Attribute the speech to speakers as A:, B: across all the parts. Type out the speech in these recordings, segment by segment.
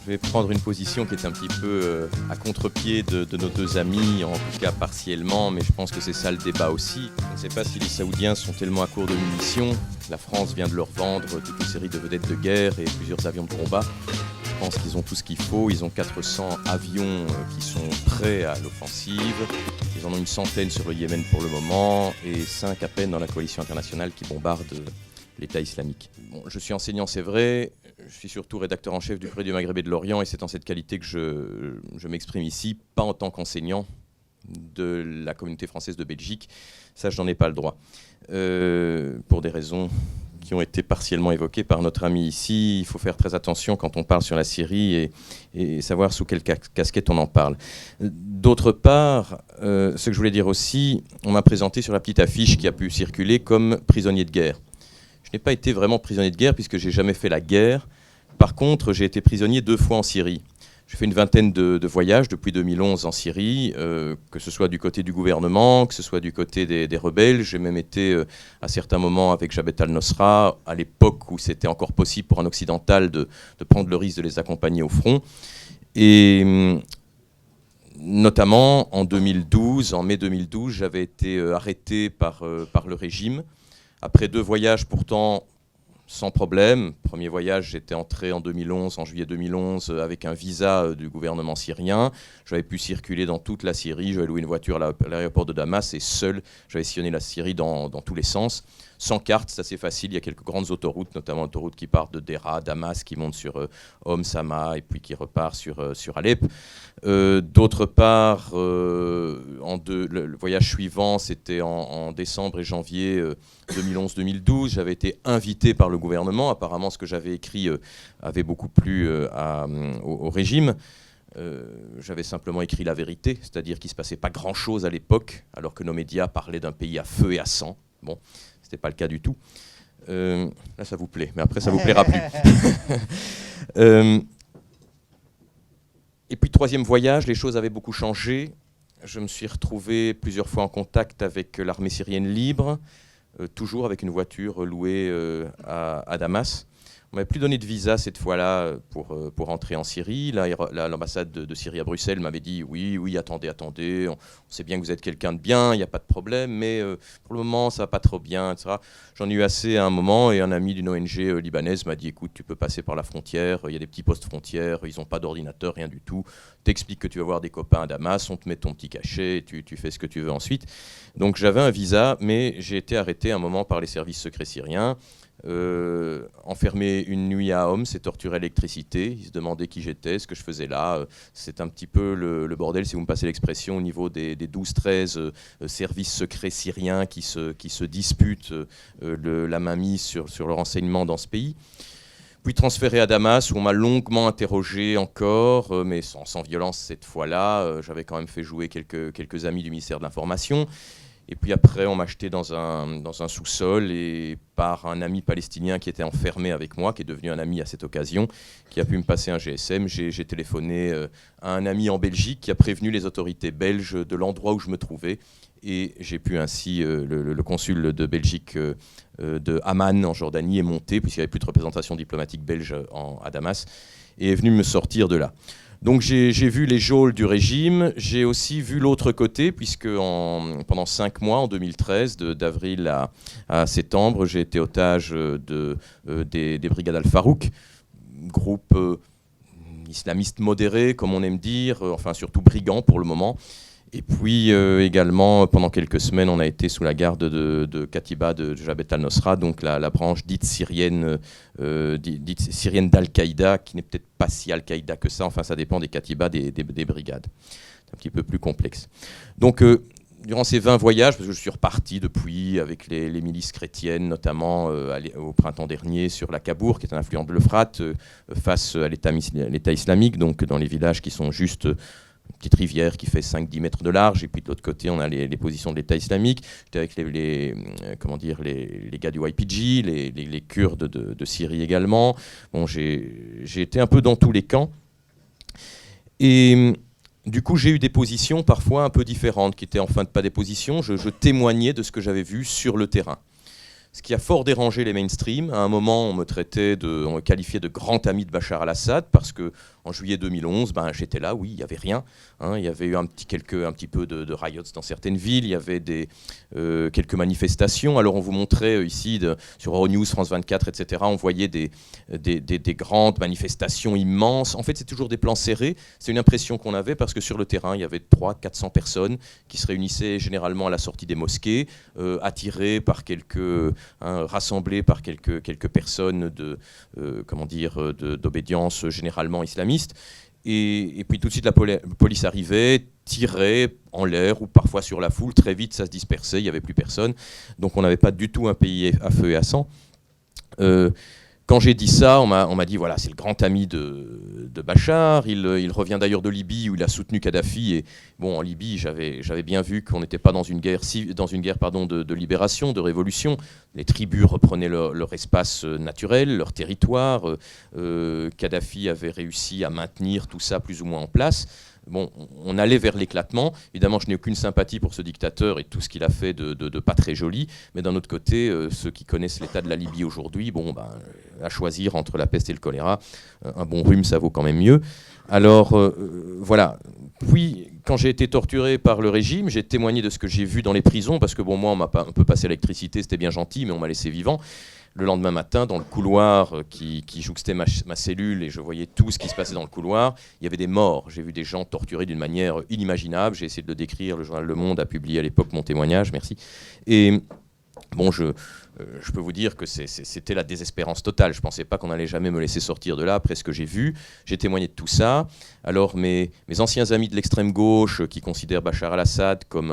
A: Je vais prendre une position qui est un petit peu à contre-pied de nos deux amis, en tout cas partiellement, mais je pense que c'est ça le débat aussi. Je ne sais pas si les Saoudiens sont tellement à court de munitions. La France vient de leur vendre toute une série de vedettes de guerre et plusieurs avions de combat. Je pense qu'ils ont tout ce qu'il faut. Ils ont 400 avions qui sont prêts à l'offensive. Ils en ont une centaine sur le Yémen pour le moment et 5 à peine dans la coalition internationale qui bombarde l'État islamique. Bon, je suis enseignant, c'est vrai. Je suis surtout rédacteur en chef du Courrier du Maghreb et de l'Orient et c'est en cette qualité que je m'exprime ici, pas en tant qu'enseignant de la communauté française de Belgique. Ça, je n'en ai pas le droit. Pour des raisons qui ont été partiellement évoquées par notre ami ici, il faut faire très attention quand on parle sur la Syrie et savoir sous quelle casquette on en parle. D'autre part, ce que je voulais dire aussi, on m'a présenté sur la petite affiche qui a pu circuler comme prisonnier de guerre. Je n'ai pas été vraiment prisonnier de guerre puisque j'ai jamais fait la guerre. Par contre, j'ai été prisonnier 2 fois en Syrie. J'ai fait une vingtaine de voyages depuis 2011 en Syrie, que ce soit du côté du gouvernement, que ce soit du côté des rebelles. J'ai même été à certains moments avec Jabhat al-Nusra, à l'époque où c'était encore possible pour un occidental de prendre le risque de les accompagner au front. Et notamment en 2012, en mai 2012, j'avais été arrêté par le régime. Après 2 voyages pourtant sans problème. Premier voyage, j'étais entré en 2011, en juillet 2011, avec un visa du gouvernement syrien. J'avais pu circuler dans toute la Syrie. J'avais loué une voiture à l'aéroport de Damas et seul, j'avais sillonné la Syrie dans tous les sens. Sans carte, c'est assez facile. Il y a quelques grandes autoroutes, notamment l'autoroute qui part de Dera, Damas, qui monte sur Homs, Hama, et puis qui repart sur Alep. D'autre part, le voyage suivant, c'était en décembre et janvier 2011-2012. J'avais été invité par le gouvernement. Apparemment, ce que j'avais écrit avait beaucoup plu au régime. J'avais simplement écrit la vérité, c'est-à-dire qu'il ne se passait pas grand-chose à l'époque, alors que nos médias parlaient d'un pays à feu et à sang. Bon, ce n'était pas le cas du tout. Là, ça vous plaît, mais après, ça ne vous plaira plus. Et puis, 3e voyage, les choses avaient beaucoup changé. Je me suis retrouvé plusieurs fois en contact avec l'armée syrienne libre, toujours avec une voiture louée à Damas. On ne m'avait plus donné de visa cette fois-là pour entrer en Syrie. L'ambassade de Syrie à Bruxelles m'avait dit oui, attendez, on sait bien que vous êtes quelqu'un de bien, il n'y a pas de problème, mais pour le moment, ça ne va pas trop bien, etc. J'en ai eu assez à un moment et un ami d'une ONG libanaise m'a dit écoute, tu peux passer par la frontière, il y a des petits postes frontières, ils n'ont pas d'ordinateur, rien du tout. T'expliques que tu vas voir des copains à Damas, on te met ton petit cachet, tu fais ce que tu veux ensuite. Donc j'avais un visa, mais j'ai été arrêté un moment par les services secrets syriens. Enfermé une nuit à Homs et torturé à l'électricité. Ils se demandaient qui j'étais, ce que je faisais là. C'est un petit peu le bordel, si vous me passez l'expression, au niveau des 12-13 services secrets syriens qui se disputent la mainmise sur le renseignement dans ce pays. Puis transféré à Damas, où on m'a longuement interrogé encore, mais sans violence cette fois-là. J'avais quand même fait jouer quelques amis du ministère de l'Information. Et puis après, on m'a jeté dans un sous-sol et par un ami palestinien qui était enfermé avec moi, qui est devenu un ami à cette occasion, qui a pu me passer un GSM. J'ai téléphoné à un ami en Belgique qui a prévenu les autorités belges de l'endroit où je me trouvais. Et j'ai pu ainsi, le consul de Belgique de Amman en Jordanie est monté, puisqu'il n'y avait plus de représentation diplomatique belge à Damas, et est venu me sortir de là. Donc j'ai vu les geôles du régime, j'ai aussi vu l'autre côté, puisque pendant 5 mois, en 2013, d'avril à septembre, j'ai été otage des brigades Al-Farouk, groupe islamiste modéré, comme on aime dire, enfin surtout brigand pour le moment. Et puis également, pendant quelques semaines, on a été sous la garde de Katiba de Jabhat al-Nusra, donc la branche dite syrienne d'Al-Qaïda, qui n'est peut-être pas si Al-Qaïda que ça, enfin ça dépend des Katiba des brigades. C'est un petit peu plus complexe. Donc durant ces 20 voyages, parce que je suis reparti depuis avec les milices chrétiennes, notamment au printemps dernier sur la Kabour, qui est un affluent de l'Euphrate, face à l'État islamique, donc dans les villages qui sont juste une petite rivière qui fait 5-10 mètres de large, et puis de l'autre côté, on a les positions de l'État islamique. J'étais avec les gars du YPG, les Kurdes de Syrie également. Bon, j'ai été un peu dans tous les camps. Et du coup, j'ai eu des positions parfois un peu différentes, qui étaient enfin pas des positions. Je témoignais de ce que j'avais vu sur le terrain. Ce qui a fort dérangé les mainstream. À un moment, on me qualifiait de grand ami de Bachar al-Assad, parce que En juillet 2011, j'étais là, oui, il n'y avait rien. Hein, il y avait eu un petit peu de riots dans certaines villes, il y avait quelques manifestations. Alors on vous montrait ici sur Euronews, France 24, etc. On voyait des grandes manifestations immenses. En fait, c'est toujours des plans serrés. C'est une impression qu'on avait parce que sur le terrain, il y avait 300-400 personnes qui se réunissaient généralement à la sortie des mosquées, attirées par rassemblées par quelques personnes d'obédience généralement islamiste. Et puis tout de suite, la police arrivait, tirait en l'air ou parfois sur la foule. Très vite, ça se dispersait, il n'y avait plus personne. Donc on n'avait pas du tout un pays à feu et à sang. Quand j'ai dit ça, on m'a dit, voilà, c'est le grand ami de Bachar. Il revient d'ailleurs de Libye où il a soutenu Kadhafi. Et bon, en Libye, j'avais bien vu qu'on n'était pas dans une guerre de libération, de révolution. Les tribus reprenaient leur espace naturel, leur territoire. Kadhafi avait réussi à maintenir tout ça plus ou moins en place. Bon, on allait vers l'éclatement. Évidemment, je n'ai aucune sympathie pour ce dictateur et tout ce qu'il a fait de pas très joli. Mais d'un autre côté, ceux qui connaissent l'état de la Libye aujourd'hui, à choisir entre la peste et le choléra, un bon rhume, ça vaut quand même mieux. Alors, voilà. Puis, quand j'ai été torturé par le régime, j'ai témoigné de ce que j'ai vu dans les prisons, parce que bon, moi, on m'a un peu passé l'électricité, c'était bien gentil, mais on m'a laissé vivant. Le lendemain matin, dans le couloir qui jouxtait ma cellule, et je voyais tout ce qui se passait dans le couloir, il y avait des morts. J'ai vu des gens torturés d'une manière inimaginable. J'ai essayé de le décrire. Le journal Le Monde a publié à l'époque mon témoignage, merci. Et bon, je peux vous dire que c'était la désespérance totale. Je ne pensais pas qu'on allait jamais me laisser sortir de là après ce que j'ai vu. J'ai témoigné de tout ça. Alors mes anciens amis de l'extrême gauche qui considèrent Bachar al-Assad comme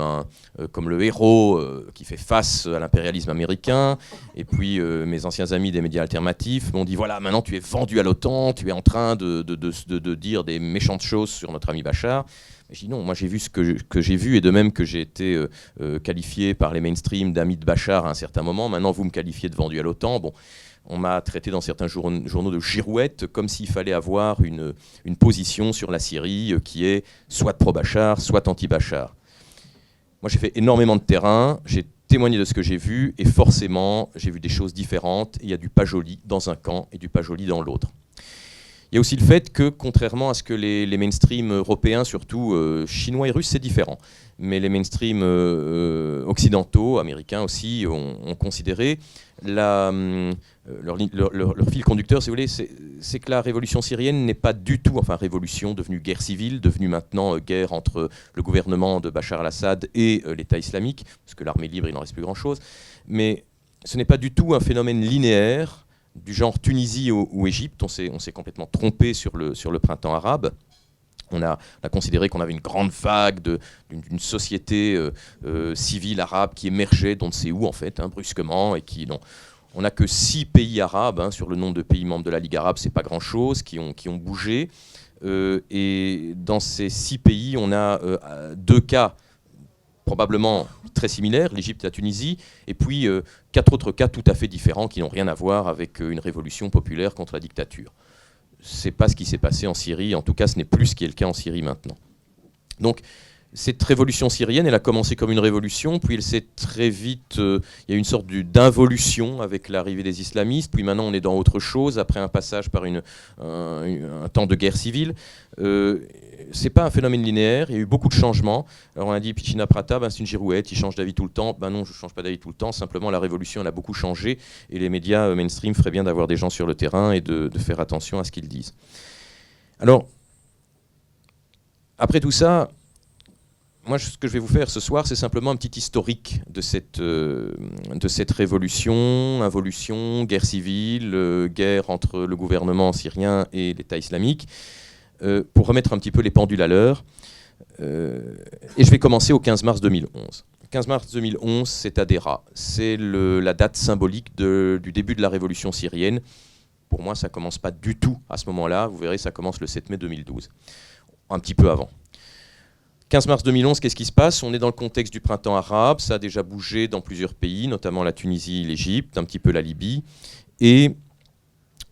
A: le héros qui fait face à l'impérialisme américain, et puis mes anciens amis des médias alternatifs m'ont dit, voilà, maintenant tu es vendu à l'OTAN, tu es en train de dire des méchantes choses sur notre ami Bachar. Je dis non, moi j'ai vu ce que j'ai vu, et de même que j'ai été qualifié par les mainstream d'amis de Bachar à un certain moment, maintenant vous me qualifiez de vendu à l'OTAN. Bon, on m'a traité dans certains journaux de girouette, comme s'il fallait avoir une position sur la Syrie qui est soit pro-Bachar, soit anti-Bachar. Moi j'ai fait énormément de terrain, j'ai témoigné de ce que j'ai vu, et forcément j'ai vu des choses différentes. Il y a du pas joli dans un camp et du pas joli dans l'autre. Il y a aussi le fait que, contrairement à ce que les mainstream européens, surtout chinois et russes, c'est différent. Mais les mainstream occidentaux, américains aussi, ont considéré leur fil conducteur, si vous voulez, c'est que la révolution syrienne n'est pas du tout, enfin révolution devenue guerre civile, devenue maintenant guerre entre le gouvernement de Bachar al-Assad et l'État islamique, parce que l'armée libre, il n'en reste plus grand-chose. Mais ce n'est pas du tout un phénomène linéaire, du genre Tunisie ou Égypte. On s'est complètement trompé sur le printemps arabe. On a considéré qu'on avait une grande vague d'une société civile arabe qui émergeait d'on ne sait où, en fait, brusquement, et qui... On n'a que 6 pays arabes, sur le nombre de pays membres de la Ligue arabe, c'est pas grand-chose, qui ont bougé. Et dans ces 6 pays, on a 2 cas probablement très similaires, l'Égypte et la Tunisie, et puis 4 autres cas tout à fait différents qui n'ont rien à voir avec une révolution populaire contre la dictature. Ce n'est pas ce qui s'est passé en Syrie, en tout cas ce n'est plus ce qui est le cas en Syrie maintenant. Donc cette révolution syrienne, elle a commencé comme une révolution, puis elle s'est très vite... il y a eu une sorte d'involution avec l'arrivée des islamistes, puis maintenant on est dans autre chose, après un passage par un temps de guerre civile. C'est pas un phénomène linéaire, il y a eu beaucoup de changements. Alors on a dit Pichina Prata, c'est une girouette, il change d'avis tout le temps. Non, je ne change pas d'avis tout le temps, simplement la révolution elle a beaucoup changé, et les médias mainstream feraient bien d'avoir des gens sur le terrain et de faire attention à ce qu'ils disent. Alors, après tout ça, moi, ce que je vais vous faire ce soir, c'est simplement un petit historique de cette révolution, involution, guerre civile, guerre entre le gouvernement syrien et l'État islamique, pour remettre un petit peu les pendules à l'heure. Et je vais commencer au 15 mars 2011. Le 15 mars 2011, c'est Hadera. C'est la date symbolique du début de la révolution syrienne. Pour moi, ça ne commence pas du tout à ce moment-là. Vous verrez, ça commence le 7 mai 2012, un petit peu avant. 15 mars 2011, qu'est-ce qui se passe? On est dans le contexte du printemps arabe, ça a déjà bougé dans plusieurs pays, notamment la Tunisie, l'Égypte, un petit peu la Libye. Et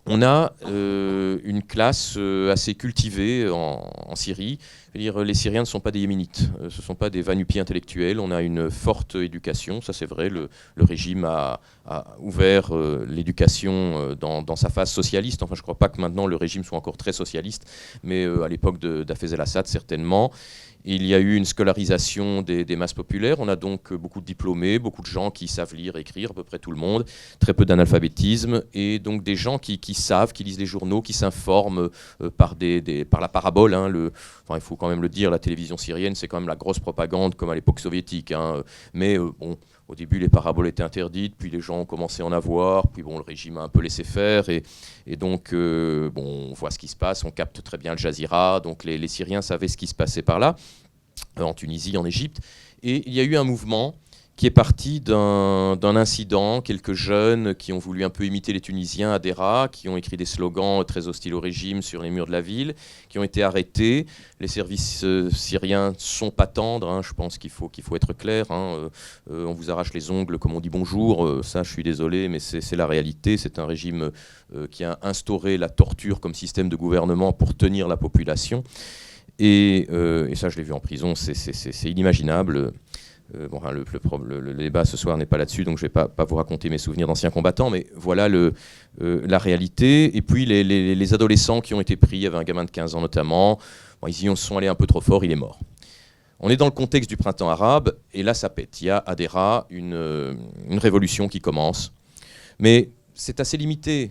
A: on a une classe assez cultivée en Syrie. Je veux dire, les Syriens ne sont pas des yéménites, ce ne sont pas des va-nu-pieds intellectuels. On a une forte éducation, ça c'est vrai. Le régime a ouvert l'éducation dans sa phase socialiste. Enfin, je ne crois pas que maintenant le régime soit encore très socialiste, mais à l'époque d'Hafez el-Assad, certainement. Il y a eu une scolarisation des masses populaires. On a donc beaucoup de diplômés, beaucoup de gens qui savent lire, écrire, à peu près tout le monde, très peu d'analphabétisme, et donc des gens qui savent, qui lisent les journaux, qui s'informent par la parabole. Hein, enfin, il faut quand même le dire, la télévision syrienne, c'est quand même la grosse propagande, comme à l'époque soviétique. Hein, mais bon, au début, les paraboles étaient interdites, puis les gens ont commencé à en avoir, puis bon, le régime a un peu laissé faire, et donc bon, on voit ce qui se passe, on capte très bien le Jazeera, donc les Syriens savaient ce qui se passait par là, en Tunisie, en Égypte, et il y a eu un mouvement qui est parti d'un incident, quelques jeunes qui ont voulu un peu imiter les Tunisiens à Deraa, qui ont écrit des slogans très hostiles au régime sur les murs de la ville, qui ont été arrêtés. Les services syriens ne sont pas tendres, hein, je pense qu'il faut être clair. Hein, on vous arrache les ongles comme on dit bonjour, ça je suis désolé, mais c'est la réalité. C'est un régime qui a instauré la torture comme système de gouvernement pour tenir la population. Et ça je l'ai vu en prison, c'est inimaginable. Bon, hein, le débat ce soir n'est pas là-dessus, donc je ne vais pas vous raconter mes souvenirs d'anciens combattants, mais voilà la réalité. Et puis les adolescents qui ont été pris, il y avait un gamin de 15 ans notamment, bon, ils y sont allés un peu trop fort, il est mort. On est dans le contexte du printemps arabe, et là ça pète. Il y a à Deraa une révolution qui commence, mais c'est assez limité.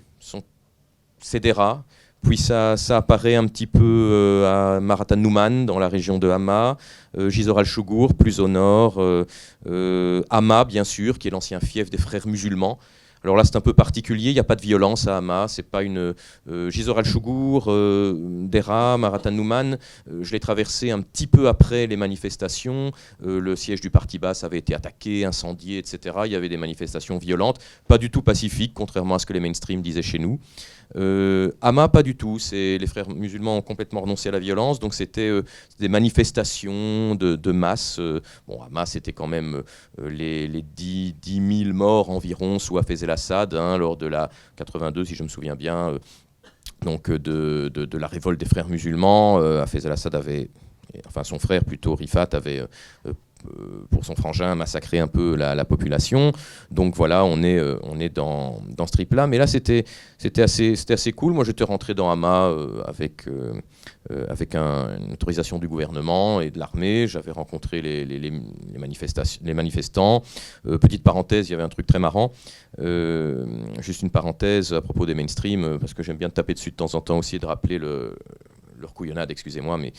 A: C'est Deraa. Puis ça apparaît un petit peu à Marat al-Nouman, dans la région de Hama, Gisor al-Chougour, plus au nord, Hama, bien sûr, qui est l'ancien fief des frères musulmans. Alors là, c'est un peu particulier, il n'y a pas de violence à Hama, c'est pas une... Gisor al-Chougour, Deraa, Marat al-Nouman, je l'ai traversé un petit peu après les manifestations, le siège du Parti Basse avait été attaqué, incendié, etc. Il y avait des manifestations violentes, pas du tout pacifiques, contrairement à ce que les mainstream disaient chez nous. Hama, pas du tout. Les frères musulmans ont complètement renoncé à la violence, donc c'était des manifestations de masse. Bon, Hama, c'était quand même les 10 000 morts environ sous Hafez el-Assad, hein, lors de la 82, si je me souviens bien, donc de la révolte des frères musulmans. Hafez el-Assad avait, enfin son frère plutôt, Rifat, avait pour son frangin massacrer un peu la population. Donc voilà, on est dans ce trip-là. Mais là, c'était assez cool. Moi, j'étais rentré dans Hama avec une autorisation du gouvernement et de l'armée. J'avais rencontré les manifestants. Petite parenthèse, il y avait un truc très marrant. Juste une parenthèse à propos des mainstream, parce que j'aime bien taper dessus de temps en temps aussi et de rappeler leur couillonnade, excusez-moi, mais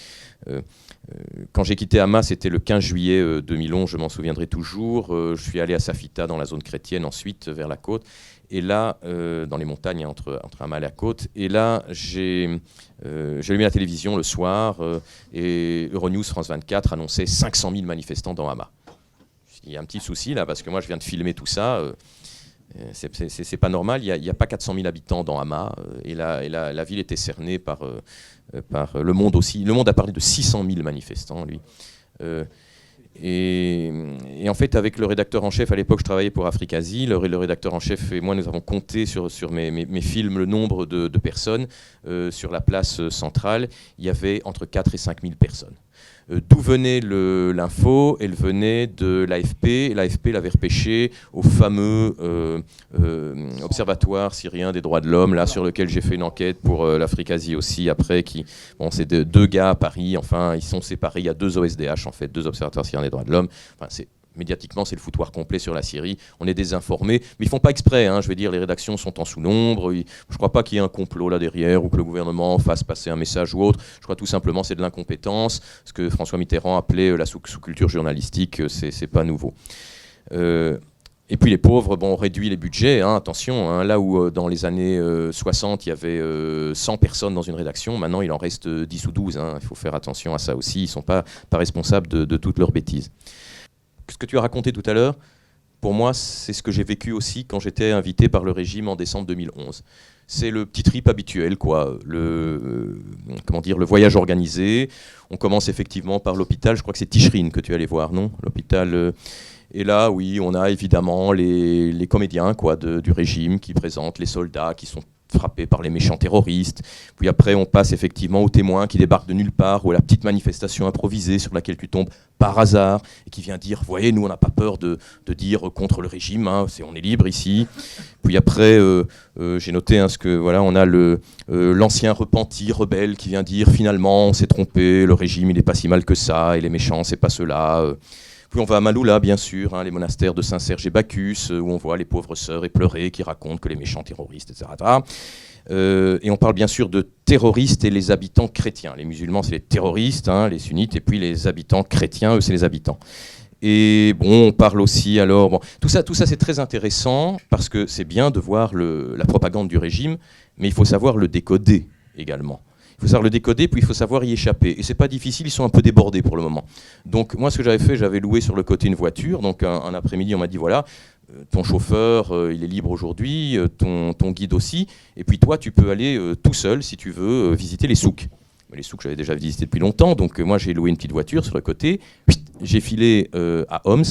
A: quand j'ai quitté Hama, c'était le 15 juillet 2011, je m'en souviendrai toujours. Je suis allé à Safita, dans la zone chrétienne, ensuite vers la côte, et là, dans les montagnes entre Hama et la côte, et là, j'ai allumé la télévision le soir, et Euronews France 24 annonçait 500 000 manifestants dans Hama. Il y a un petit souci là, parce que moi, je viens de filmer tout ça. C'est pas normal, il n'y a pas 400 000 habitants dans Hama, et la ville était cernée par Le Monde aussi. Le Monde a parlé de 600 000 manifestants, lui. Et en fait, avec le rédacteur en chef, à l'époque, je travaillais pour Afrique-Asie, le rédacteur en chef et moi, nous avons compté sur mes films le nombre de personnes. Sur la place centrale, il y avait entre 4 et 5 000 personnes. D'où venait l'info? Elle venait de l'AFP. L'AFP l'avait repêché au fameux observatoire syrien des droits de l'homme, là, sur lequel j'ai fait une enquête pour l'Afrique-Asie aussi, après. Bon, c'est deux gars à Paris, enfin, ils sont séparés. Il y a 2 OSDH, en fait, 2 observateurs syriens des droits de l'homme. Enfin, médiatiquement, c'est le foutoir complet sur la Syrie. On est désinformés, mais ils font pas exprès. Hein, je veux dire, les rédactions sont en sous-nombre. Je crois pas qu'il y ait un complot là derrière ou que le gouvernement fasse passer un message ou autre. Je crois tout simplement c'est de l'incompétence. Ce que François Mitterrand appelait la sous-culture journalistique, c'est pas nouveau. Et puis les pauvres, bon, on réduit les budgets, hein, attention, hein, là où dans les années 60, il y avait 100 personnes dans une rédaction, maintenant il en reste 10 ou 12. Hein, il faut faire attention à ça aussi. Ils ne sont pas responsables de toutes leurs bêtises. Ce que tu as raconté tout à l'heure, pour moi, c'est ce que j'ai vécu aussi quand j'étais invité par le régime en décembre 2011. C'est le petit trip habituel, quoi. Le voyage organisé. On commence effectivement par l'hôpital. Je crois que c'est Tishrine que tu allais voir, non? L'hôpital. Et là, oui, on a évidemment les comédiens, quoi, du régime qui présentent les soldats qui sont frappé par les méchants terroristes. Puis après, on passe effectivement au témoin qui débarque de nulle part, ou à la petite manifestation improvisée sur laquelle tu tombes par hasard, et qui vient dire, vous voyez, nous, on n'a pas peur de dire contre le régime, hein, on est libre ici. Puis après, j'ai noté ce que, voilà, on a l'ancien repenti, rebelle, qui vient dire, finalement, on s'est trompé, le régime, il n'est pas si mal que ça, et les méchants, c'est pas ceux-là. Puis on va à Maloula, bien sûr, les monastères de Saint-Serge et Bacchus, où on voit les pauvres sœurs éplorées qui racontent que les méchants terroristes, etc. Et on parle bien sûr de terroristes et les habitants chrétiens. Les musulmans, c'est les terroristes, les sunnites, et puis les habitants chrétiens, eux, c'est les habitants. Et bon, on parle aussi alors... Bon, tout ça c'est très intéressant, parce que c'est bien de voir la propagande du régime, mais il faut savoir le décoder également. Il faut savoir le décoder, puis il faut savoir y échapper. Et c'est pas difficile, ils sont un peu débordés pour le moment. Donc moi, ce que j'avais fait, j'avais loué sur le côté une voiture. Donc un après-midi, on m'a dit, voilà, ton chauffeur, il est libre aujourd'hui, ton guide aussi. Et puis toi, tu peux aller tout seul, si tu veux, visiter les souks. Les souks, j'avais déjà visité depuis longtemps. Donc moi, j'ai loué une petite voiture sur le côté. J'ai filé à Homs.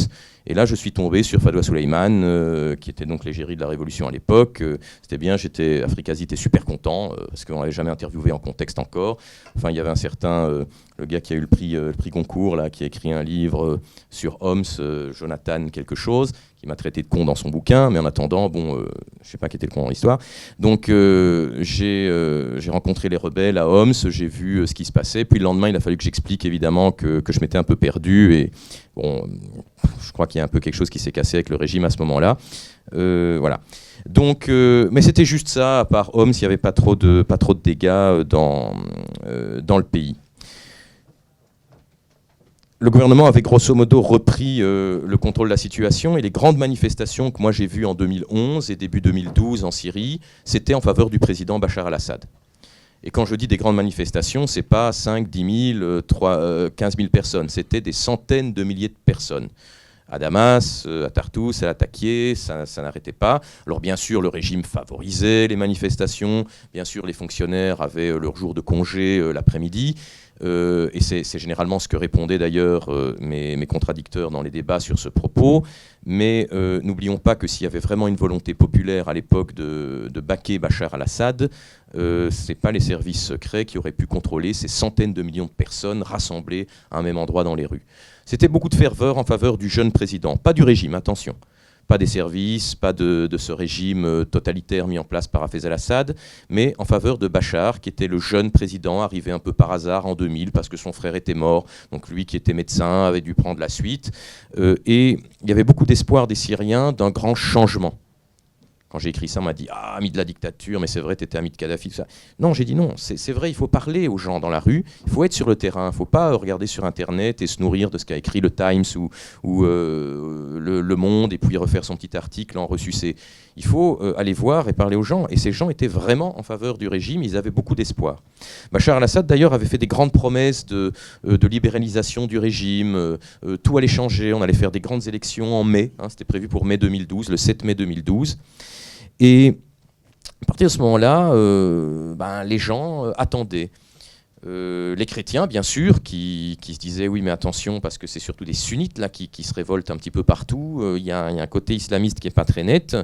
A: Et là, je suis tombé sur Fadwa Suleiman, qui était donc l'égérie de la Révolution à l'époque. C'était bien, Afrikazi était super content, parce qu'on l'avait jamais interviewé en contexte encore. Enfin, il y avait un certain, le gars qui a eu le prix Goncourt, là, qui a écrit un livre sur Homs, Jonathan quelque chose, qui m'a traité de con dans son bouquin, mais en attendant, bon, je sais pas qui était le con dans l'histoire. Donc, j'ai rencontré les rebelles à Homs, j'ai vu ce qui se passait, puis le lendemain, il a fallu que j'explique évidemment que je m'étais un peu perdu, et bon, je crois qu'il y a un peu quelque chose qui s'est cassé avec le régime à ce moment-là. Voilà. Donc, mais c'était juste ça, à part Homs, il n'y avait pas trop de dégâts dans le pays. Le gouvernement avait grosso modo repris le contrôle de la situation, et les grandes manifestations que moi j'ai vues en 2011 et début 2012 en Syrie, c'était en faveur du président Bachar al-Assad. Et quand je dis des grandes manifestations, c'est pas 5, 10 000, 15 000 personnes, c'était des centaines de milliers de personnes. À Damas, à Tartous, à Latakia, ça n'arrêtait pas. Alors bien sûr, le régime favorisait les manifestations, bien sûr les fonctionnaires avaient leur jour de congé l'après-midi, et c'est généralement ce que répondaient d'ailleurs mes contradicteurs dans les débats sur ce propos. Mais n'oublions pas que s'il y avait vraiment une volonté populaire à l'époque de baquer Bachar al-Assad, ce n'est pas les services secrets qui auraient pu contrôler ces centaines de millions de personnes rassemblées à un même endroit dans les rues. C'était beaucoup de ferveur en faveur du jeune président, pas du régime, attention. Pas des services, pas de ce régime totalitaire mis en place par Hafez al-Assad, mais en faveur de Bachar, qui était le jeune président arrivé un peu par hasard en 2000 parce que son frère était mort. Donc lui qui était médecin avait dû prendre la suite. Et il y avait beaucoup d'espoir des Syriens d'un grand changement. Quand j'ai écrit ça, on m'a dit « Ah, ami de la dictature, mais c'est vrai, t'étais ami de Kadhafi. » Non, j'ai dit non, c'est vrai, il faut parler aux gens dans la rue, il faut être sur le terrain, il ne faut pas regarder sur Internet et se nourrir de ce qu'a écrit le Times ou le Monde et puis refaire son petit article en ressucé. Il faut aller voir et parler aux gens. Et ces gens étaient vraiment en faveur du régime, ils avaient beaucoup d'espoir. Bachar al-Assad, d'ailleurs, avait fait des grandes promesses de libéralisation du régime, tout allait changer, on allait faire des grandes élections en mai, c'était prévu pour mai 2012, le 7 mai 2012. Et à partir de ce moment-là, les gens attendaient. Les chrétiens, bien sûr, qui se disaient oui, mais attention, parce que c'est surtout des sunnites là, qui se révoltent un petit peu partout. Il y a un côté islamiste qui n'est pas très net.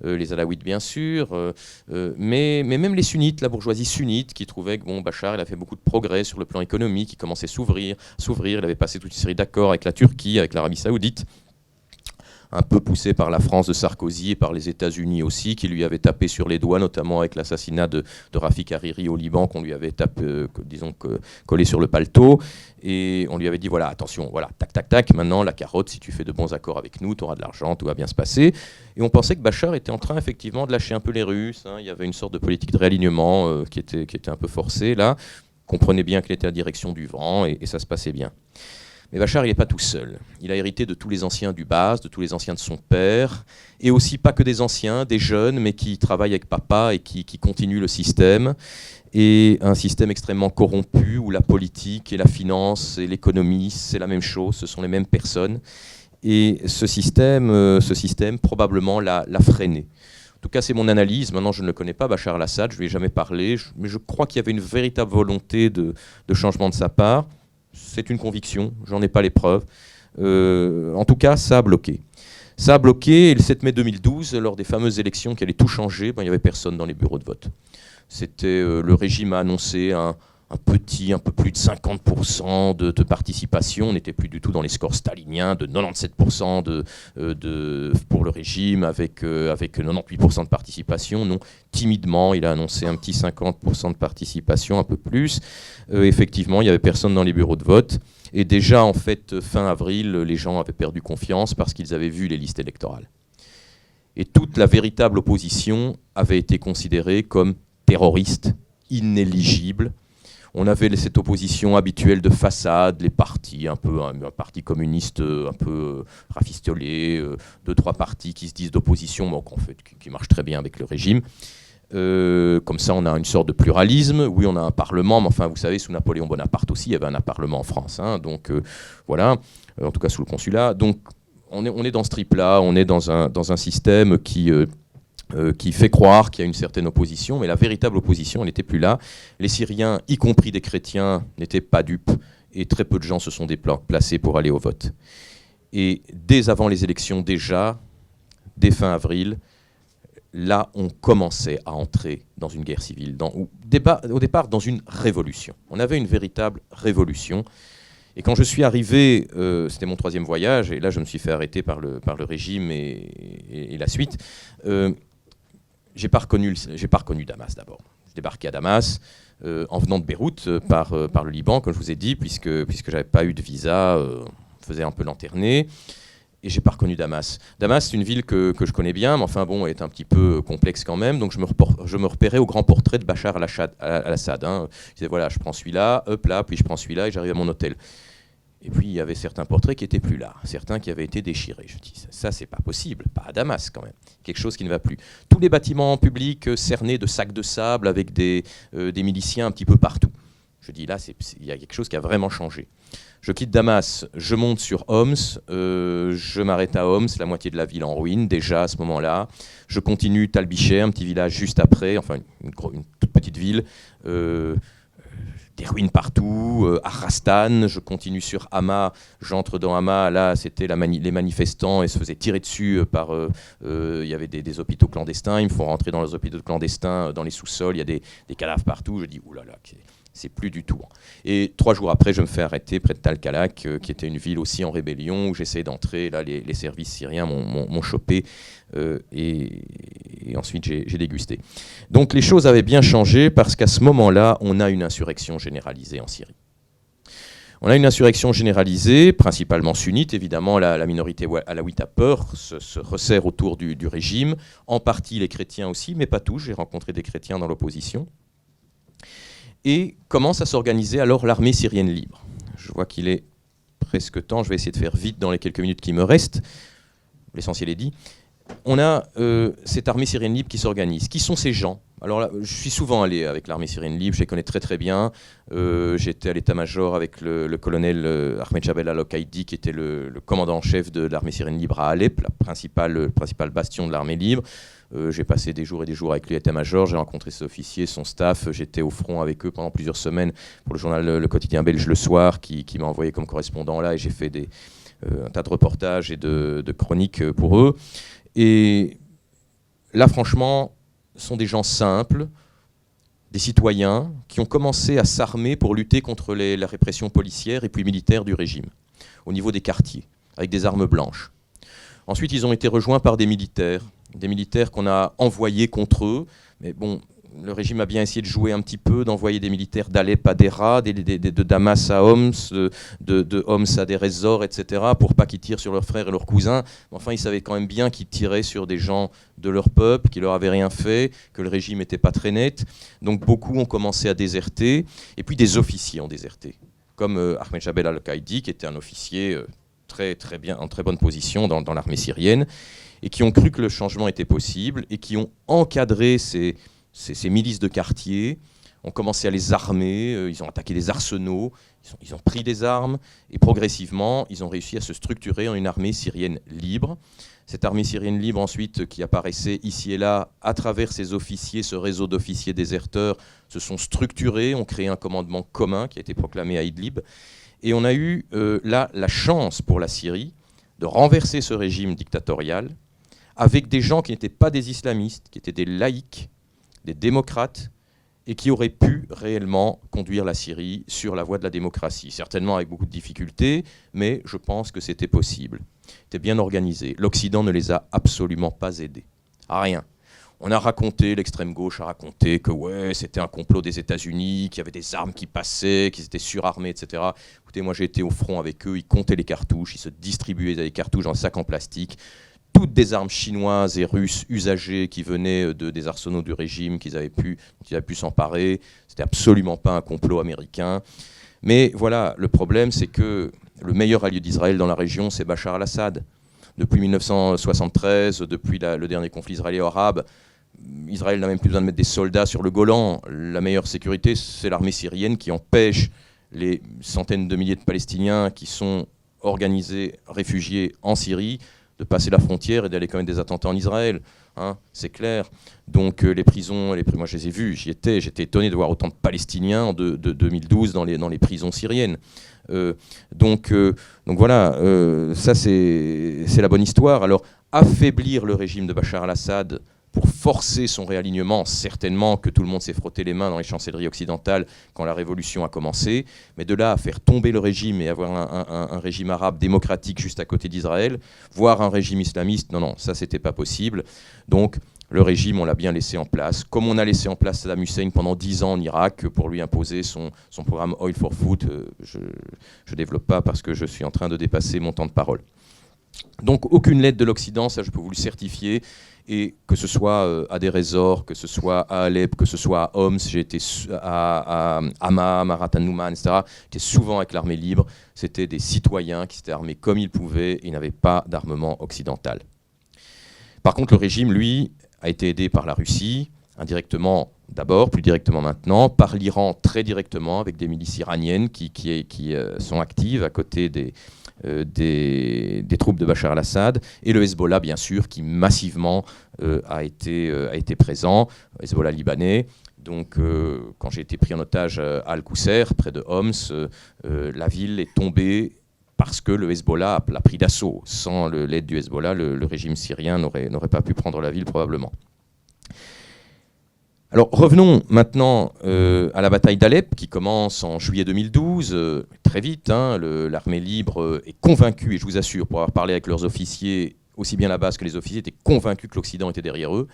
A: Les alaouites, bien sûr. Mais même les sunnites, la bourgeoisie sunnite, qui trouvait que Bachar il a fait beaucoup de progrès sur le plan économique, il commençait à s'ouvrir. Il avait passé toute une série d'accords avec la Turquie, avec l'Arabie Saoudite, un peu poussé par la France de Sarkozy et par les États-Unis aussi, qui lui avaient tapé sur les doigts, notamment avec l'assassinat de Rafik Hariri au Liban, qu'on lui avait collé sur le paletot. Et on lui avait dit, voilà, attention, voilà, tac, tac, tac, maintenant la carotte, si tu fais de bons accords avec nous, tu auras de l'argent, tout va bien se passer. Et on pensait que Bachar était en train, effectivement, de lâcher un peu les Russes. Il y avait une sorte de politique de réalignement qui était un peu forcée, là. On comprenait bien qu'il était à la direction du vent, et ça se passait bien. Mais Bachar, il n'est pas tout seul. Il a hérité de tous les anciens du Bas, de tous les anciens de son père, et aussi pas que des anciens, des jeunes, mais qui travaillent avec papa et qui continuent le système. Et un système extrêmement corrompu, où la politique et la finance et l'économie, c'est la même chose, ce sont les mêmes personnes. Et ce système probablement l'a freiné. En tout cas, c'est mon analyse. Maintenant, je ne le connais pas, Bachar al-Assad, je ne lui ai jamais parlé, mais je crois qu'il y avait une véritable volonté de changement de sa part. C'est une conviction, j'en ai pas les preuves. En tout cas, ça a bloqué. Ça a bloqué, et le 7 mai 2012, lors des fameuses élections qui allaient tout changer, il n'y avait personne dans les bureaux de vote. Le régime a annoncé un peu plus de 50% de participation. On n'était plus du tout dans les scores staliniens de 97% pour le régime avec 98% de participation. Non, timidement, il a annoncé un petit 50% de participation, un peu plus. Effectivement, il n'y avait personne dans les bureaux de vote. Et déjà, en fait, fin avril, les gens avaient perdu confiance parce qu'ils avaient vu les listes électorales. Et toute la véritable opposition avait été considérée comme terroriste, inéligible. On avait cette opposition habituelle de façade, les partis, un parti communiste un peu rafistolé, 2-3 partis qui se disent d'opposition, donc en fait, qui marchent très bien avec le régime. Comme ça, on a une sorte de pluralisme. Oui, on a un parlement, mais enfin, vous savez, sous Napoléon Bonaparte aussi, il y avait un parlement en France. Hein, donc voilà, en tout cas sous le consulat. Donc on est dans ce trip-là, on est dans un système qui fait croire qu'il y a une certaine opposition, mais la véritable opposition, elle n'était plus là. Les Syriens, y compris des chrétiens, n'étaient pas dupes, et très peu de gens se sont déplacés pour aller au vote. Et dès avant les élections, déjà, dès fin avril, là, on commençait à entrer dans une guerre civile, au départ dans une révolution. On avait une véritable révolution. Et quand je suis arrivé, c'était mon 3e voyage, et là je me suis fait arrêter par le régime et la suite. J'ai pas reconnu Damas d'abord. Je débarquais à Damas en venant de Beyrouth par le Liban, comme je vous ai dit, puisque j'avais pas eu de visa, faisait un peu lanterner. Et j'ai pas reconnu Damas. Damas, c'est une ville que je connais bien, mais enfin bon, elle est un petit peu complexe quand même. Donc je me repérais au grand portrait de Bachar al-Assad. Hein. Je disais voilà, je prends celui-là, hop là, puis je prends celui-là et j'arrive à mon hôtel. Et puis il y avait certains portraits qui n'étaient plus là, certains qui avaient été déchirés. Je dis ça c'est pas possible, pas à Damas quand même. Quelque chose qui ne va plus. Tous les bâtiments publics cernés de sacs de sable avec des miliciens un petit peu partout. Je dis là, il y a quelque chose qui a vraiment changé. Je quitte Damas, je monte sur Homs, je m'arrête à Homs, la moitié de la ville en ruine déjà à ce moment-là. Je continue Talbicher, un petit village juste après, enfin une toute petite ville, des ruines partout, à Rastan, je continue sur Hama, j'entre dans Hama, là c'était les manifestants et se faisaient tirer dessus par... il y avait des hôpitaux clandestins, ils me font rentrer dans les hôpitaux clandestins, dans les sous-sols, il y a des cadavres partout, je dis oulala, c'est plus du tout. Et 3 jours après, je me fais arrêter près de Talkalak, qui était une ville aussi en rébellion, où j'essaie d'entrer. Là, les services syriens m'ont chopé, et ensuite j'ai dégusté. Donc les choses avaient bien changé, parce qu'à ce moment-là, on a une insurrection généralisée en Syrie. On a une insurrection généralisée, principalement sunnite, évidemment, la minorité alaouite a peur, se resserre autour du régime, en partie les chrétiens aussi, mais pas tous, j'ai rencontré des chrétiens dans l'opposition. Et commence à s'organiser alors l'armée syrienne libre. Je vois qu'il est presque temps, je vais essayer de faire vite dans les quelques minutes qui me restent. L'essentiel est dit. On a cette armée syrienne libre qui s'organise. Qui sont ces gens? Alors là, je suis souvent allé avec l'armée syrienne libre, je les connais très très bien. J'étais à l'état-major avec le colonel Ahmed Jabel al-Okaïdi, qui était le commandant en chef de l'armée syrienne libre à Alep, le principal bastion de l'armée libre. J'ai passé des jours et des jours avec l'état-major, j'ai rencontré ses officiers, son staff, j'étais au front avec eux pendant plusieurs semaines pour le journal Le Quotidien belge Le Soir, qui m'a envoyé comme correspondant là, et j'ai fait un tas de reportages et de chroniques pour eux. Et là, franchement, ce sont des gens simples, des citoyens qui ont commencé à s'armer pour lutter contre la répression policière et puis militaire du régime, au niveau des quartiers, avec des armes blanches. Ensuite, ils ont été rejoints par des militaires qu'on a envoyés contre eux. Mais bon, le régime a bien essayé de jouer un petit peu, d'envoyer des militaires d'Alep à Dera, de Damas à Homs, de Homs à Deir ez-Zor, etc., pour pas qu'ils tirent sur leurs frères et leurs cousins. Mais enfin, ils savaient quand même bien qu'ils tiraient sur des gens de leur peuple, qui leur avaient rien fait, que le régime n'était pas très net. Donc beaucoup ont commencé à déserter, et puis des officiers ont déserté, comme Ahmed Jabel al-Qaïdi, qui était un officier très, très bien, en très bonne position dans l'armée syrienne, et qui ont cru que le changement était possible, et qui ont encadré ces milices de quartier, ont commencé à les armer, ils ont attaqué des arsenaux, ils ont pris des armes, et progressivement, ils ont réussi à se structurer en une armée syrienne libre. Cette armée syrienne libre, ensuite, qui apparaissait ici et là, à travers ces officiers, ce réseau d'officiers déserteurs, se sont structurés, ont créé un commandement commun qui a été proclamé à Idlib. Et on a eu là la chance pour la Syrie de renverser ce régime dictatorial avec des gens qui n'étaient pas des islamistes, qui étaient des laïcs, des démocrates, et qui auraient pu réellement conduire la Syrie sur la voie de la démocratie. Certainement avec beaucoup de difficultés, mais je pense que c'était possible. C'était bien organisé. L'Occident ne les a absolument pas aidés. À rien. On a raconté, l'extrême gauche a raconté que ouais, c'était un complot des États-Unis, qu'il y avait des armes qui passaient, qu'ils étaient surarmés, etc. Écoutez, moi j'ai été au front avec eux, ils comptaient les cartouches, ils se distribuaient des cartouches dans des sacs en plastique. Toutes des armes chinoises et russes usagées qui venaient des arsenaux du régime dont ils avaient pu s'emparer. C'était absolument pas un complot américain. Mais voilà, le problème, c'est que le meilleur allié d'Israël dans la région, c'est Bachar al-Assad. Depuis 1973, depuis le dernier conflit israélo-arabe, Israël n'a même plus besoin de mettre des soldats sur le Golan. La meilleure sécurité, c'est l'armée syrienne qui empêche les centaines de milliers de Palestiniens qui sont organisés, réfugiés en Syrie, de passer la frontière et d'aller commettre des attentats en Israël. Hein, c'est clair. Donc les prisons, moi je les ai vues, j'étais étonné de voir autant de Palestiniens de 2012 dans les prisons syriennes. Donc voilà, ça c'est la bonne histoire. Alors affaiblir le régime de Bachar al-Assad pour forcer son réalignement, certainement que tout le monde s'est frotté les mains dans les chancelleries occidentales quand la révolution a commencé, mais de là à faire tomber le régime et avoir un régime arabe démocratique juste à côté d'Israël, voire un régime islamiste, non, ça c'était pas possible. Donc le régime, on l'a bien laissé en place, comme on a laissé en place Saddam Hussein pendant 10 ans en Irak pour lui imposer son programme Oil for Food. Je ne développe pas parce que je suis en train de dépasser mon temps de parole. Donc aucune lettre de l'Occident, ça je peux vous le certifier, et que ce soit à Deir ez-Zor, que ce soit à Alep, que ce soit à Homs, j'ai été à Hama, Marat al-Numan, etc. J'étais souvent avec l'armée libre, c'était des citoyens qui s'étaient armés comme ils pouvaient, et ils n'avaient pas d'armement occidental. Par contre, le régime, lui, a été aidé par la Russie, indirectement d'abord, plus directement maintenant, par l'Iran très directement, avec des milices iraniennes qui sont actives à côté des troupes de Bachar al-Assad, et le Hezbollah, bien sûr, qui massivement a été présent, Hezbollah libanais. Donc, quand j'ai été pris en otage à Al-Qousser, près de Homs, la ville est tombée parce que le Hezbollah l'a pris d'assaut. Sans l'aide du Hezbollah, le régime syrien n'aurait pas pu prendre la ville, probablement. Alors revenons maintenant à la bataille d'Alep qui commence en juillet 2012, très vite. Hein, l'armée libre est convaincue, et je vous assure, pour avoir parlé avec leurs officiers, aussi bien la base que les officiers étaient convaincus que l'Occident était derrière eux.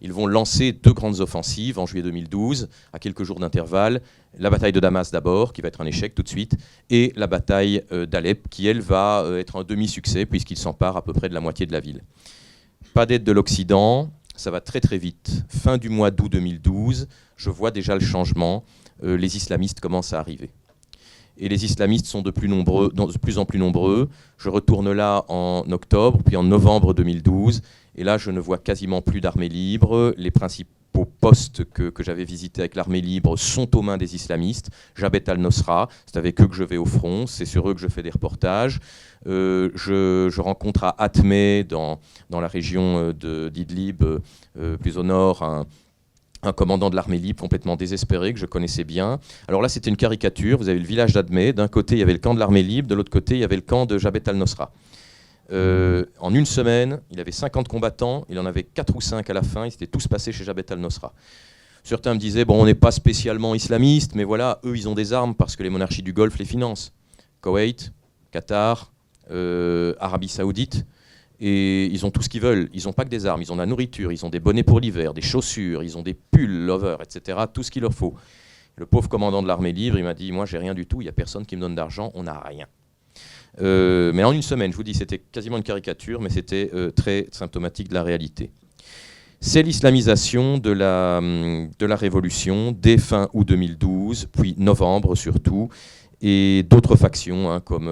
A: Ils vont lancer 2 grandes offensives en juillet 2012, à quelques jours d'intervalle. La bataille de Damas d'abord, qui va être un échec tout de suite, et la bataille d'Alep, qui elle va être un demi-succès, puisqu'ils s'emparent à peu près de la moitié de la ville. Pas d'aide de l'Occident. Ça va très très vite. Fin du mois d'août 2012, je vois déjà le changement. Les islamistes commencent à arriver. Et les islamistes sont de plus en plus nombreux. Je retourne là en octobre, puis en novembre 2012. Et là, je ne vois quasiment plus d'armée libre. Les principaux postes que j'avais visités avec l'armée libre sont aux mains des islamistes. Jabhat al-Nosra, c'est avec eux que je vais au front. C'est sur eux que je fais des reportages. Je rencontre à Atmeh, dans la région d'Idlib, plus au nord, un commandant de l'armée libre complètement désespéré, que je connaissais bien. Alors là, c'était une caricature. Vous avez le village d'Atmeh. D'un côté, il y avait le camp de l'armée libre. De l'autre côté, il y avait le camp de Jabhat al-Nosra. En une semaine, il avait 50 combattants. Il en avait 4 ou 5 à la fin. Ils étaient tous passés chez Jabhat al-Nosra. Certains me disaient, bon, on n'est pas spécialement islamiste, mais voilà, eux, ils ont des armes parce que les monarchies du Golfe les financent. Koweït, Qatar, Arabie Saoudite, et ils ont tout ce qu'ils veulent. Ils n'ont pas que des armes, ils ont de la nourriture, ils ont des bonnets pour l'hiver, des chaussures, ils ont des pulls, lovers, etc., tout ce qu'il leur faut. Le pauvre commandant de l'armée libre, il m'a dit, moi j'ai rien du tout, il n'y a personne qui me donne d'argent, on n'a rien. Mais en une semaine, je vous dis, c'était quasiment une caricature, mais c'était très symptomatique de la réalité. C'est l'islamisation de la révolution dès fin août 2012, puis novembre surtout, et d'autres factions, hein, comme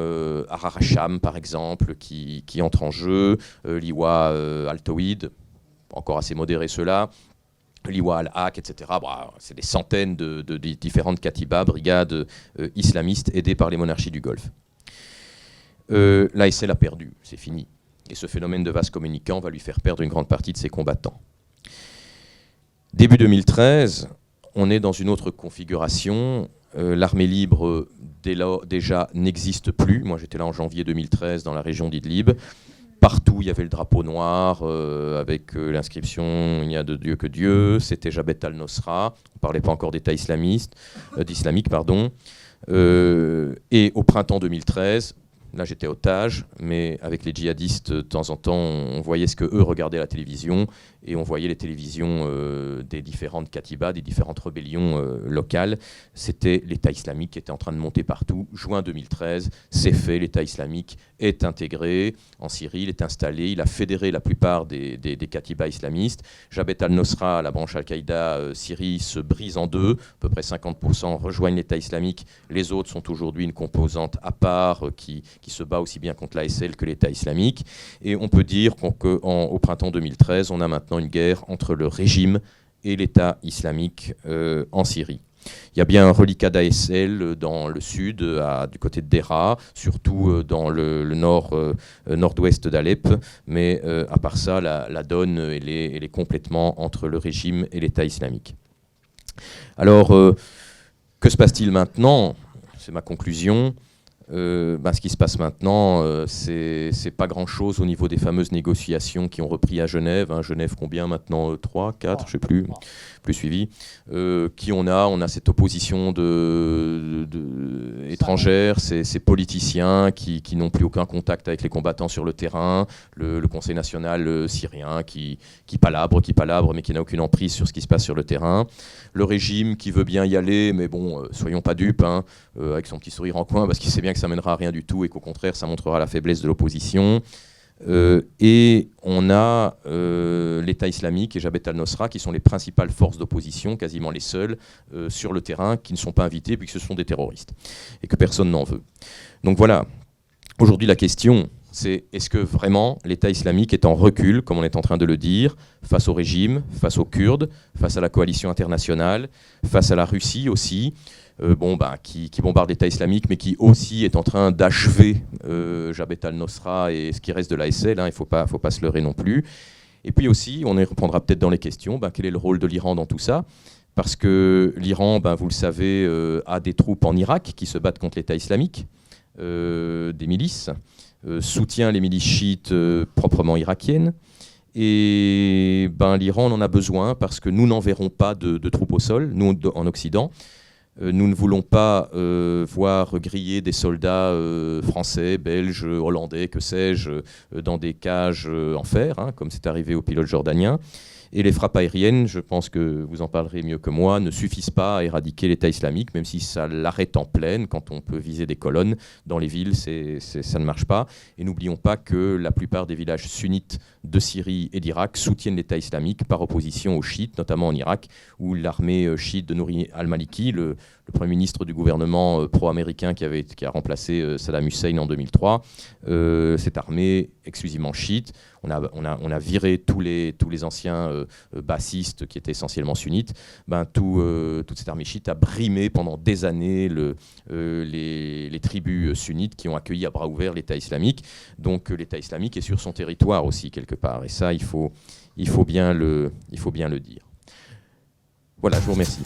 A: Ahrar Hasham par exemple, qui entrent en jeu, Liwa al-Tawhid, encore assez modéré ceux-là, Liwa al-Haq, etc. Bah, c'est des centaines de différentes katibas, brigades islamistes aidées par les monarchies du Golfe. L'ASL a perdu, c'est fini. Et ce phénomène de vase communicant va lui faire perdre une grande partie de ses combattants. Début 2013, on est dans une autre configuration. l'armée libre déjà n'existe plus. Moi, j'étais là en janvier 2013 dans la région d'Idlib. Partout, il y avait le drapeau noir avec l'inscription « Il n'y a de Dieu que Dieu ». C'était Jabhat al-Nosra. On ne parlait pas encore d'État islamique. Et au printemps 2013, là j'étais otage, mais avec les djihadistes, de temps en temps, on voyait ce qu'eux regardaient à la télévision, et on voyait les télévisions des différentes katibas, des différentes rébellions locales. C'était l'État islamique qui était en train de monter partout. Juin 2013, c'est fait, l'État islamique est intégré en Syrie, il est installé, il a fédéré la plupart des katibas islamistes. Jabhat al-Nosra, la branche Al-Qaïda Syrie, se brise en deux, à peu près 50% rejoignent l'État islamique, les autres sont aujourd'hui une composante à part qui se bat aussi bien contre l'ASL que l'État islamique. Et on peut dire qu'au printemps 2013, on a maintenant une guerre entre le régime et l'État islamique en Syrie. Il y a bien un reliquat d'ASL dans le sud, du côté de Deraa, surtout dans le nord-ouest d'Alep, mais à part ça, la donne elle est complètement entre le régime et l'État islamique. Alors, que se passe-t-il maintenant? C'est ma conclusion. Ce qui se passe maintenant, c'est pas grand-chose au niveau des fameuses négociations qui ont repris à Genève. Genève combien maintenant? 3, 4, je ne sais plus suivi. Qui on a cette opposition étrangère, ces politiciens qui n'ont plus aucun contact avec les combattants sur le terrain, le Conseil national syrien qui palabre, mais qui n'a aucune emprise sur ce qui se passe sur le terrain. Le régime qui veut bien y aller, mais bon, soyons pas dupes, avec son petit sourire en coin, parce qu'il sait bien que ça mènera à rien du tout et qu'au contraire, ça montrera la faiblesse de l'opposition. Et on a l'État islamique et Jabhat al-Nosra qui sont les principales forces d'opposition, quasiment les seules, sur le terrain, qui ne sont pas invitées puisque ce sont des terroristes et que personne n'en veut. Donc voilà, aujourd'hui la question, c'est est-ce que vraiment l'État islamique est en recul, comme on est en train de le dire, face au régime, face aux Kurdes, face à la coalition internationale, face à la Russie aussi, qui bombarde l'État islamique, mais qui aussi est en train d'achever Jabhat al-Nosra et ce qui reste de l'ASL, il ne faut pas se leurrer non plus. Et puis aussi, on y répondra peut-être dans les questions, quel est le rôle de l'Iran dans tout ça? Parce que l'Iran, vous le savez, a des troupes en Irak qui se battent contre l'État islamique, des milices, soutient les milices chiites proprement irakiennes. Et l'Iran en a besoin parce que nous n'enverrons pas de troupes au sol, nous en Occident. Nous ne voulons pas voir griller des soldats français, belges, hollandais, que sais-je, dans des cages en fer, comme c'est arrivé aux pilotes jordaniens. Et les frappes aériennes, je pense que vous en parlerez mieux que moi, ne suffisent pas à éradiquer l'État islamique, même si ça l'arrête en pleine, quand on peut viser des colonnes. Dans les villes, ça ne marche pas. Et n'oublions pas que la plupart des villages sunnites de Syrie et d'Irak soutiennent l'État islamique par opposition aux chiites, notamment en Irak, où l'armée chiite de Nouri al-Maliki, le Premier ministre du gouvernement pro-américain qui a remplacé Saddam Hussein en 2003, cette armée exclusivement chiite. On a viré tous les anciens bassistes qui étaient essentiellement sunnites. Toute cette armée chiite a brimé pendant des années les tribus sunnites qui ont accueilli à bras ouverts l'État islamique. Donc l'État islamique est sur son territoire aussi quelque part. Et ça, il faut bien le dire. Voilà, je vous remercie.